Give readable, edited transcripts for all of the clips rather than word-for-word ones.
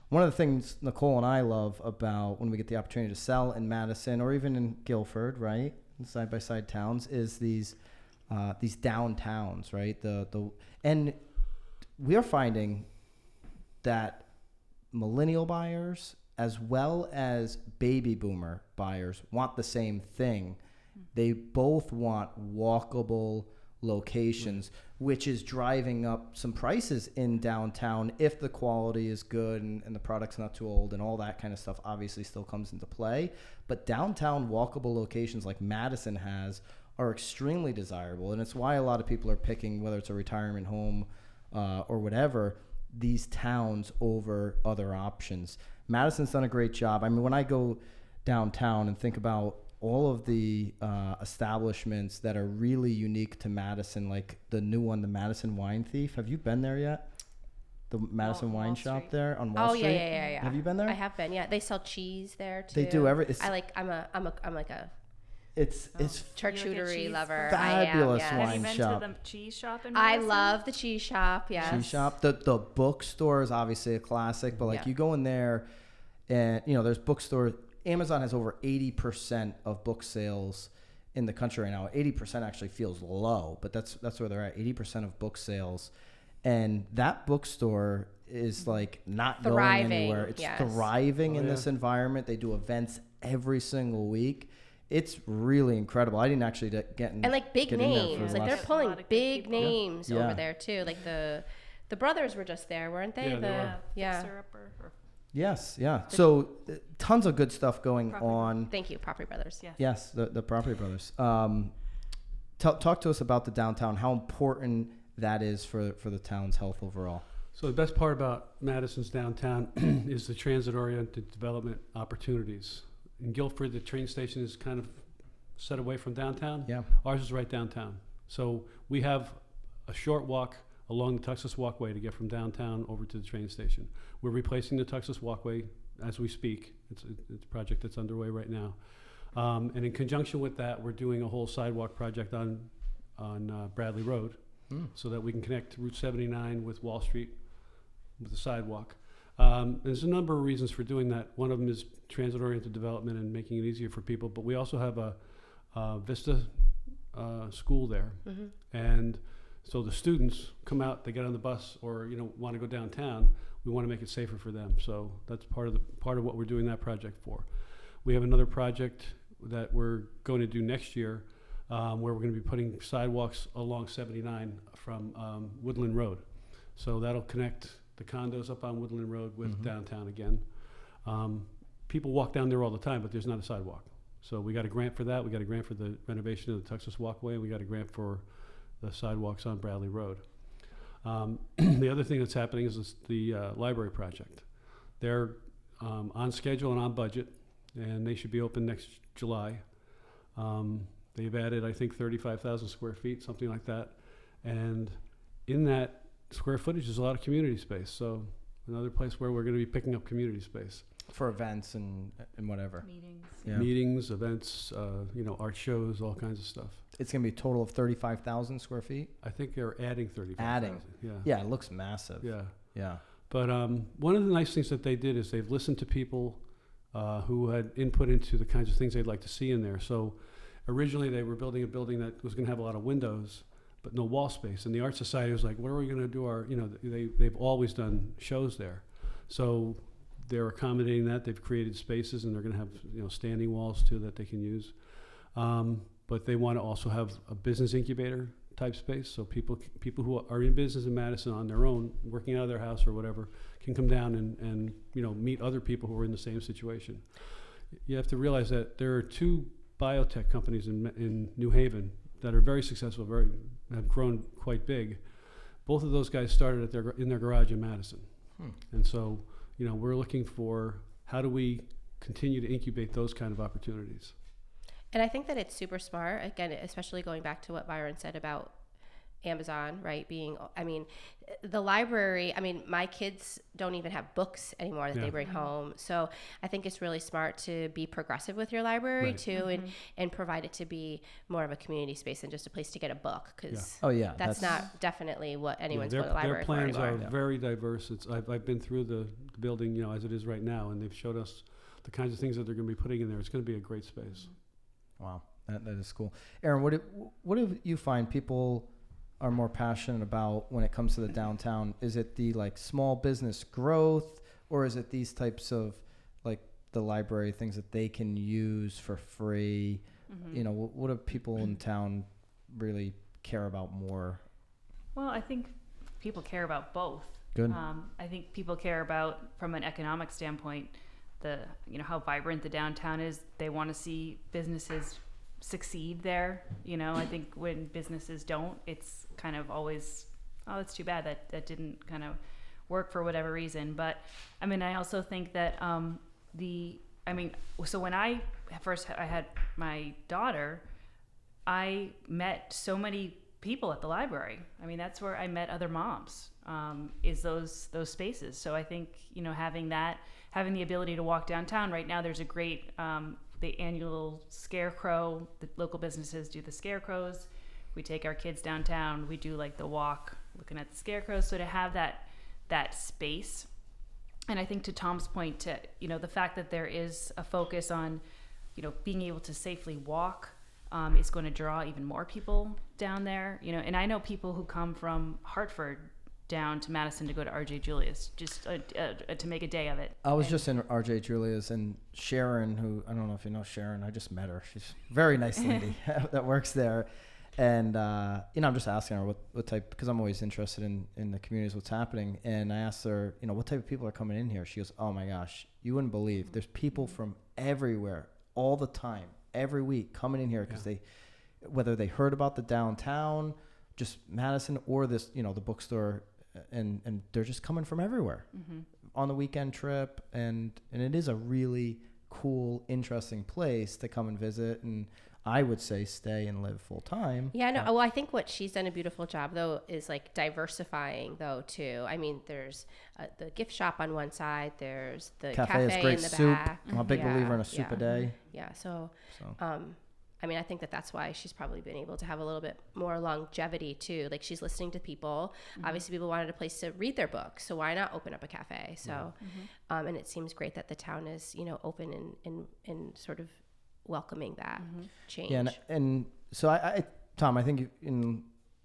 One of the things Nicole and I love about when we get the opportunity to sell in Madison or even in Guilford, right, side by side towns, is these downtowns, right? And we are finding that millennial buyers as well as baby boomer buyers want the same thing. They both want walkable locations, which is driving up some prices in downtown if the quality is good and the product's not too old, and all that kind of stuff obviously still comes into play. But downtown walkable locations like Madison has are extremely desirable, and it's why a lot of people are picking, whether it's a retirement home or whatever, these towns over other options. Madison's done a great job. I mean, when I go downtown and think about all of the establishments that are really unique to Madison, like the new one, the Madison Wine Thief. Have you been there yet? The Madison Wine Shop there on Wall Street. Yeah. Have you been there? I have been. Yeah, they sell cheese there too. They do every. I'm like a it's charcuterie lover. Fabulous I am, yes. wine Have you been shop. to the cheese shop in I Madison? love the cheese shop. Yes. Cheese shop. The bookstore is obviously a classic, but like you go in there, and there's bookstores. Amazon has over 80% of book sales in the country right now. 80% actually feels low, but that's where they're at. 80% of book sales, and that bookstore is like not thriving, going anywhere. It's thriving in this environment. They do events every single week. It's really incredible. I didn't actually get in. And like big names, like they're pulling big names Yeah. over there too. Like the brothers were just there, weren't they? Syrup or Yes, yeah. So tons of good stuff going on. Thank you, Property Brothers. Yes, the Property Brothers. Talk to us about the downtown, how important that is for the town's health overall. So the best part about Madison's downtown is the transit-oriented development opportunities. In Guilford, the train station is kind of set away from downtown. Yeah. Ours is right downtown. So we have a short walk along the Texas Walkway to get from downtown over to the train station. We're replacing the Texas Walkway as we speak. It's a project that's underway right now. And in conjunction with that, we're doing a whole sidewalk project on Bradley Road so that we can connect Route 79 with Wall Street with the sidewalk. There's a number of reasons for doing that. One of them is transit-oriented development and making it easier for people, but we also have a Vista school there. And so the students come out, they get on the bus or want to go downtown. We want to make it safer for them. So that's part of what we're doing that project for. We have another project that we're going to do next year where we're going to be putting sidewalks along 79 from Woodland Road. So that'll connect the condos up on Woodland Road with downtown again. People walk down there all the time, but there's not a sidewalk. So we got a grant for that. We got a grant for the renovation of the Texas Walkway, and we got a grant for the sidewalks on Bradley Road. The other thing that's happening is the library project. They're on schedule and on budget, and they should be open next July. They've added, I think, 35,000 square feet, something like that. And in that square footage is a lot of community space. So another place where we're going to be picking up community space. For events and whatever. Meetings. Yeah. Meetings, events, art shows, all kinds of stuff. It's going to be a total of 35,000 square feet? I think they're adding 35,000. Adding. Yeah. Yeah, it looks massive. Yeah. Yeah. But one of the nice things that they did is they've listened to people who had input into the kinds of things they'd like to see in there. So originally they were building a building that was going to have a lot of windows, but no wall space. And the Art Society was like, what are we going to do they've always done shows there. So they're accommodating that. They've created spaces, and they're going to have standing walls too that they can use. But they want to also have a business incubator type space, so people who are in business in Madison on their own, working out of their house or whatever, can come down and meet other people who are in the same situation. You have to realize that there are two biotech companies in New Haven that are very successful, have grown quite big. Both of those guys started in their garage in Madison, and so we're looking for how do we continue to incubate those kind of opportunities. And I think that it's super smart, again, especially going back to what Byron said about Amazon, right? The library, my kids don't even have books anymore that they bring home. So I think it's really smart to be progressive with your library too, and provide it to be more of a community space than just a place to get a book. Cause that's not definitely what anyone's going to the library for anymore. Their plans are very diverse. I've been through the building, as it is right now, and they've showed us the kinds of things that they're going to be putting in there. It's going to be a great space. Wow. That is cool. Erin, what do you find people are more passionate about when it comes to the downtown? Is it the like small business growth, or is it these types of like the library things that they can use for free? What do people in town really care about more? Well, I think people care about both. Good. I think people care about, from an economic standpoint, how vibrant the downtown is. They want to see businesses succeed there. I think when businesses don't, it's kind of always, oh, it's too bad that didn't kind of work for whatever reason. But I also think that so when I had my daughter, I met so many people at the library. That's where I met other moms, is those spaces. So I think, having the ability to walk downtown. Right now there's a great the annual scarecrow. The local businesses do the scarecrows. We take our kids downtown. We do like the walk looking at the scarecrows. So to have that space, and I think to Tom's point, to the fact that there is a focus on being able to safely walk is going to draw even more people down there. And I know people who come from Hartford down to Madison to go to RJ Julia's just to make a day of it. I was just in RJ Julia's, and Sharon, who I don't know if you know Sharon, I just met her. She's a very nice lady that works there. And, I'm just asking her what type, because I'm always interested in the communities, what's happening. And I asked her, what type of people are coming in here? She goes, oh my gosh, you wouldn't believe. There's people from everywhere all the time, every week coming in here because whether they heard about the downtown, just Madison, or this, the bookstore, and they're just coming from everywhere on the weekend trip. And it is a really cool, interesting place to come and visit. And I would say stay and live full time. Yeah, no. Well, I think what she's done a beautiful job though is like diversifying though too. There's the gift shop on one side. There's the cafe is great. In the soup. back. I'm a big believer in a soup a day. Yeah. So. I think that's why she's probably been able to have a little bit more longevity too. Like she's listening to people. Obviously, people wanted a place to read their books, so why not open up a cafe? So, and it seems great that the town is open and sort of welcoming that change. Yeah, and so I Tom, I think in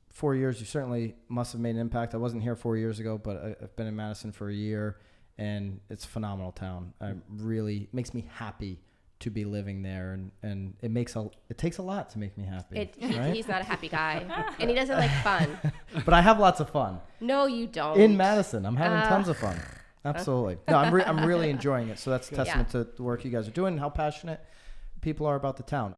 4 years you certainly must have made an impact. I wasn't here 4 years ago, but I've been in Madison for a year, and it's a phenomenal town. It makes me happy to be living there, and it takes a lot to make me happy. Right? He's not a happy guy, and he doesn't like fun. But I have lots of fun. No, you don't. In Madison, I'm having tons of fun. Absolutely. No, I'm really enjoying it. So that's a testament to the work you guys are doing and how passionate people are about the town.